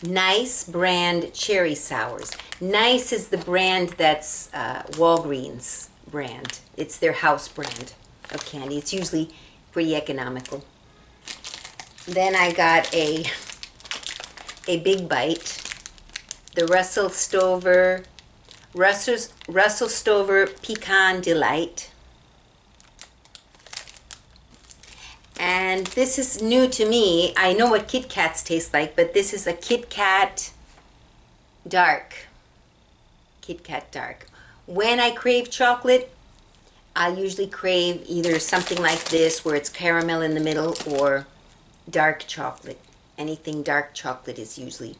Nice brand cherry sours. Nice is the brand that's Walgreens brand. It's their house brand of candy. It's usually pretty economical. Then I got a big bite. The Russell Stover Pecan Delight. And this is new to me. I know what Kit Kats taste like, but this is a Kit Kat Dark. Kit Kat Dark. When I crave chocolate, I usually crave either something like this where it's caramel in the middle or dark chocolate. Anything dark chocolate is usually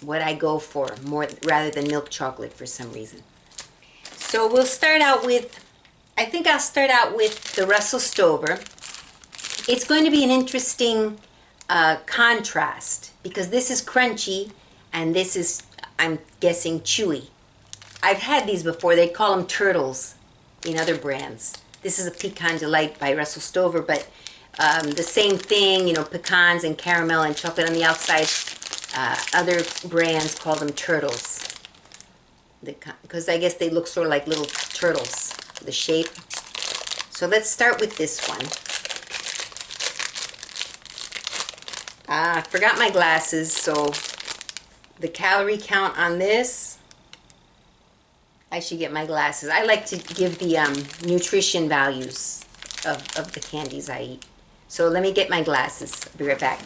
what I go for more rather than milk chocolate for some reason. So we'll start out with, I think I'll start out with the Russell Stover. It's going to be an interesting contrast because this is crunchy and this is, I'm guessing, chewy. I've had these before. They call them turtles in other brands. This is a Pecan Delight by Russell Stover, but the same thing, you know, pecans and caramel and chocolate on the outside. Other brands call them turtles because I guess they look sort of like little turtles, the shape. So let's start with this one. I forgot my glasses, so the calorie count on this, I should get my glasses. I like to give the nutrition values of the candies I eat. So let me get my glasses. I'll be right back.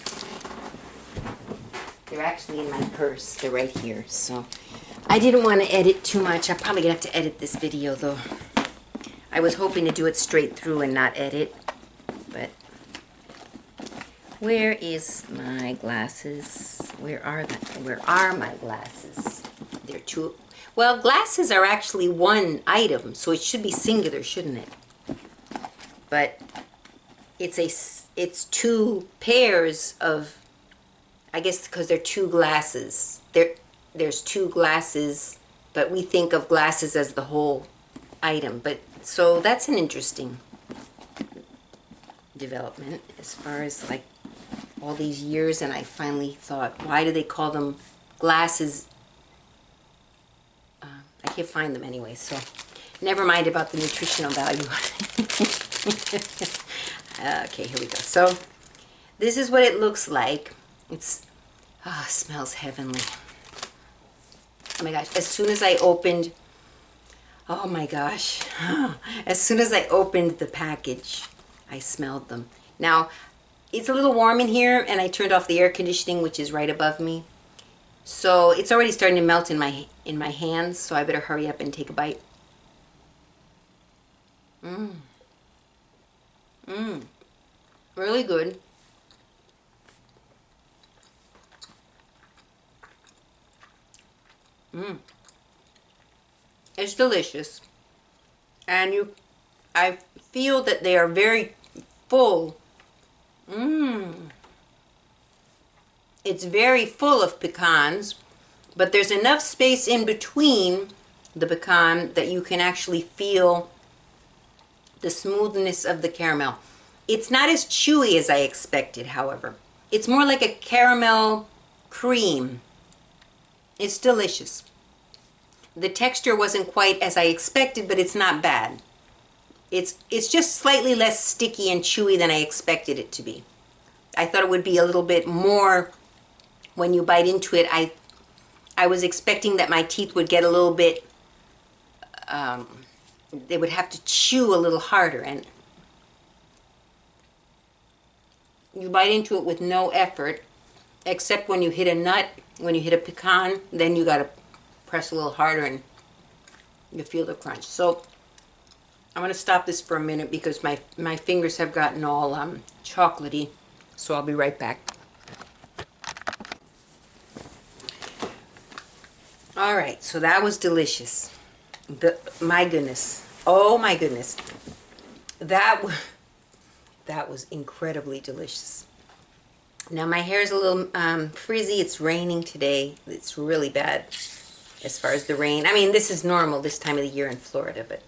They're actually in my purse. They're right here. So I didn't want to edit too much. I'm probably going to have to edit this video, though. I was hoping to do it straight through and not edit, but where is my glasses? Where are my glasses? They're two. Well, glasses are actually one item, so it should be singular, shouldn't it? But it's two pairs of, I guess because they're two glasses. There's two glasses, but we think of glasses as the whole item. But so that's an interesting development as far as like all these years, and I finally thought, why do they call them glasses? I can't find them anyway, so never mind about the nutritional value. Okay, here we go. So this is what it looks like. It's, oh, it smells heavenly. Oh my gosh, as soon as I opened, oh my gosh, as soon as I opened the package, I smelled them. Now, it's a little warm in here, and I turned off the air conditioning, which is right above me. So it's already starting to melt in my hands, so I better hurry up and take a bite. Really good. It's delicious. And I feel that they are very full. It's very full of pecans, but there's enough space in between the pecan that you can actually feel the smoothness of the caramel. It's not as chewy as I expected, however. It's more like a caramel cream. It's delicious. The texture wasn't quite as I expected, but it's not bad. It's just slightly less sticky and chewy than I expected it to be. I thought it would be a little bit more when you bite into it. I was expecting that my teeth would get a little bit, they would have to chew a little harder, and you bite into it with no effort, except when you hit a nut, when you hit a pecan, then you gotta press a little harder and you feel the crunch. So I'm gonna stop this for a minute because my fingers have gotten all chocolatey, so I'll be right back. All right, so that was delicious. My goodness, oh my goodness, that was incredibly delicious. Now my hair is a little frizzy. It's raining today. It's really bad as far as the rain. I mean, this is normal this time of the year in Florida, but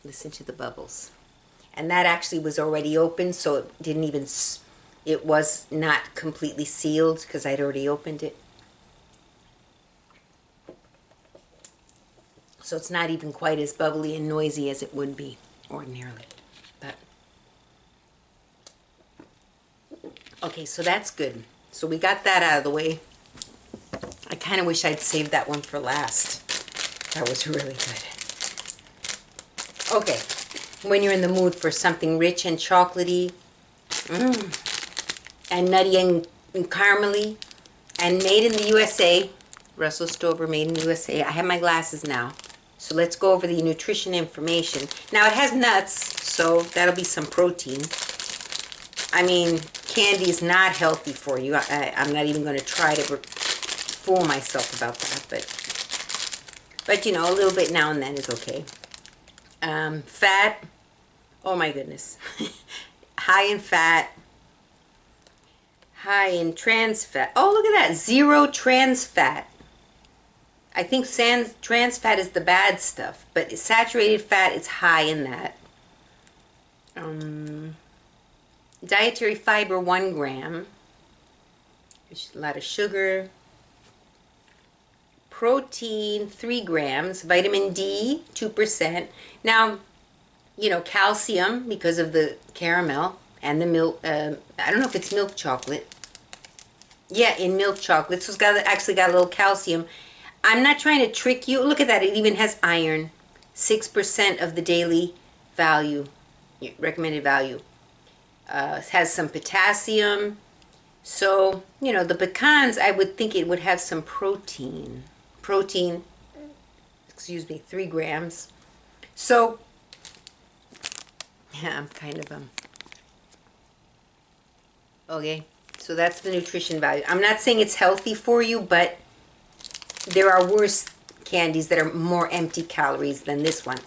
listen to the bubbles. And that actually was already open, so it didn't even it was not completely sealed because I'd already opened it. So it's not even quite as bubbly and noisy as it would be ordinarily. But okay, so that's good. So we got that out of the way. I kind of wish I'd saved that one for last. That was really good. Okay, when you're in the mood for something rich and chocolatey, and nutty and caramely, and made in the USA, Russell Stover, made in the USA. I have my glasses now. So let's go over the nutrition information. Now it has nuts, so that'll be some protein. I mean, candy is not healthy for you. I'm not even going to try to fool myself about that, but you know, a little bit now and then is okay. Fat, oh my goodness. High in fat, high in trans fat. Oh, look at that, 0 trans fat. I think trans fat is the bad stuff, but saturated fat is high in that. Dietary fiber, 1 gram. There's a lot of sugar. Protein, 3 grams. Vitamin D, 2%. Now, you know, calcium because of the caramel and the milk. I don't know if it's milk chocolate. Yeah, in milk chocolate. So it's actually got a little calcium. I'm not trying to trick you. Look at that. It even has iron. 6% of the daily value, recommended value. It has some potassium. So, you know, the pecans, I would think it would have some protein. Protein, excuse me, 3 grams. So, yeah, I'm kind of, okay. So that's the nutrition value. I'm not saying it's healthy for you, but there are worse candies that are more empty calories than this one.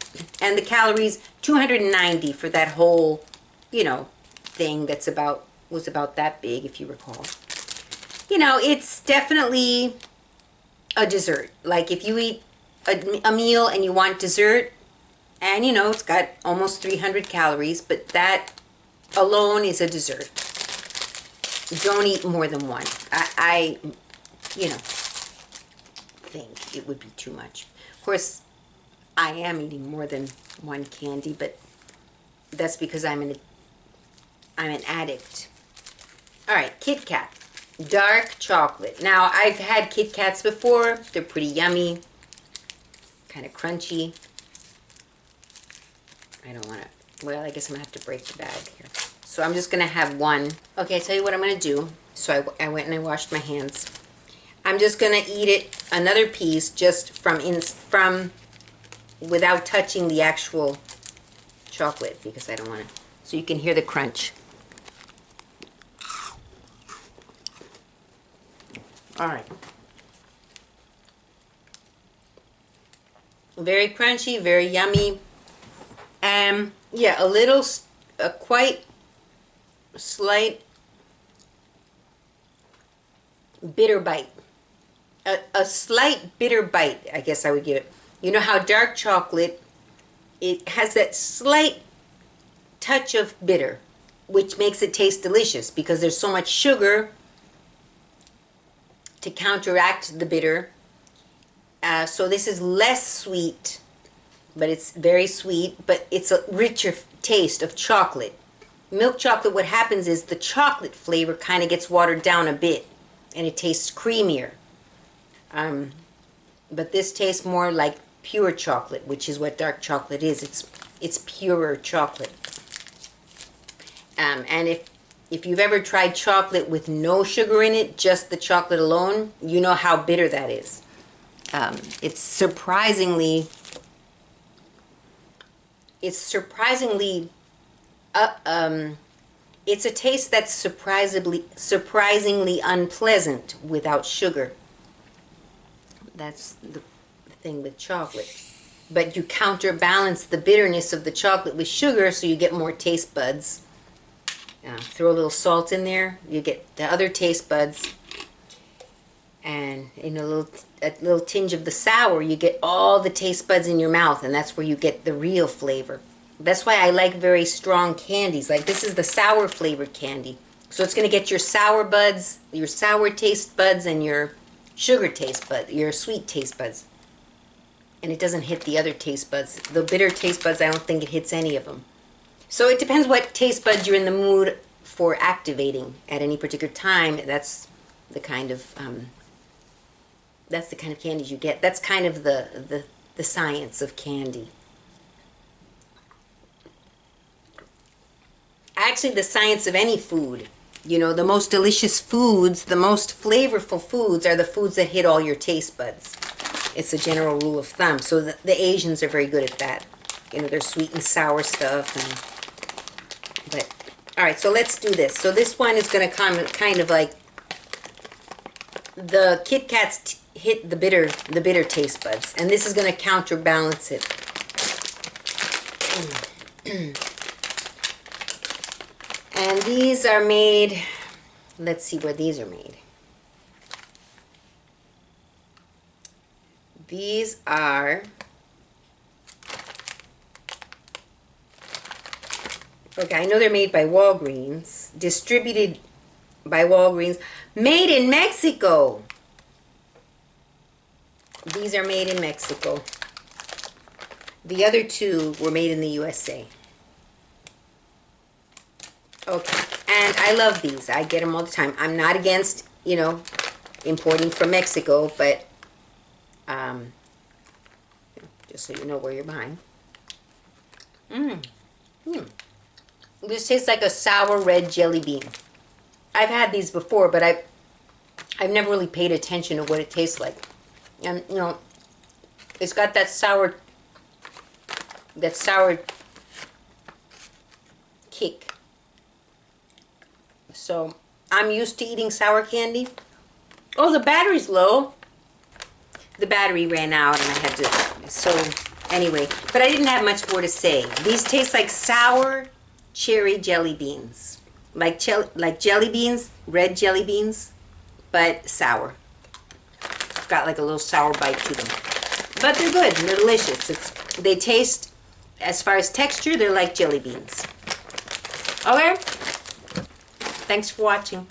And the calories, 290 for that whole, you know, thing that's was about that big, if you recall. You know, it's definitely a dessert. Like if you eat a meal and you want dessert, and you know, it's got almost 300 calories, but that alone is a dessert. Don't eat more than one. I you know, think it would be too much. Of course, I am eating more than one candy, but that's because I'm an addict. All right, Kit Kat, dark chocolate. Now, I've had Kit Kats before. They're pretty yummy, kind of crunchy. I don't want to, well, I guess I'm going to have to break the bag here. So I'm just going to have one. Okay, I'll tell you what I'm going to do. So I went and I washed my hands. I'm just going to eat it, another piece, just from without touching the actual chocolate, because I don't want to, so you can hear the crunch. All right. Very crunchy, very yummy. Yeah, a quite slight bitter bite. A slight bitter bite, I guess I would give it. You know how dark chocolate, it has that slight touch of bitter, which makes it taste delicious because there's so much sugar to counteract the bitter. So this is less sweet, but it's very sweet, but it's a richer taste of chocolate. Milk chocolate, what happens is the chocolate flavor kind of gets watered down a bit and it tastes creamier. But this tastes more like pure chocolate, which is what dark chocolate is. It's purer chocolate. And if you've ever tried chocolate with no sugar in it, just the chocolate alone, you know how bitter that is. It's surprisingly it's a taste that's surprisingly unpleasant without sugar. That's the thing with chocolate. But you counterbalance the bitterness of the chocolate with sugar, so you get more taste buds. Throw a little salt in there, you get the other taste buds. And in a little tinge of the sour, you get all the taste buds in your mouth, and that's where you get the real flavor. That's why I like very strong candies. Like this is the sour flavored candy. So it's going to get your sour buds, your sour taste buds, and your sugar taste buds, your sweet taste buds. And it doesn't hit the other taste buds. The bitter taste buds, I don't think it hits any of them. So it depends what taste buds you're in the mood for activating at any particular time. That's the kind of candies you get. That's kind of the science of candy. Actually, the science of any food. You know, the most delicious foods, the most flavorful foods are the foods that hit all your taste buds. It's a general rule of thumb. So the Asians are very good at that. You know, their sweet and sour stuff. But all right, so let's do this. So this one is going to come kind of like the Kit Kats hit the bitter taste buds, and this is going to counterbalance it. And these are made, let's see where these are made. These are, okay, I know they're made by Walgreens, distributed by Walgreens, made in Mexico. These are made in Mexico. The other two were made in the USA. Okay, and I love these. I get them all the time. I'm not against, you know, importing from Mexico, but just so you know where you're behind. This tastes like a sour red jelly bean. I've had these before, but I've never really paid attention to what it tastes like. And, you know, it's got that sour kick. So I'm used to eating sour candy. Oh, the battery's low. The battery ran out and I had to, so anyway. But I didn't have much more to say. These taste like sour cherry jelly beans. Like jelly beans, red jelly beans, but sour. Got like a little sour bite to them. But they're good and they're delicious. They taste, as far as texture, they're like jelly beans. Okay? Thanks for watching.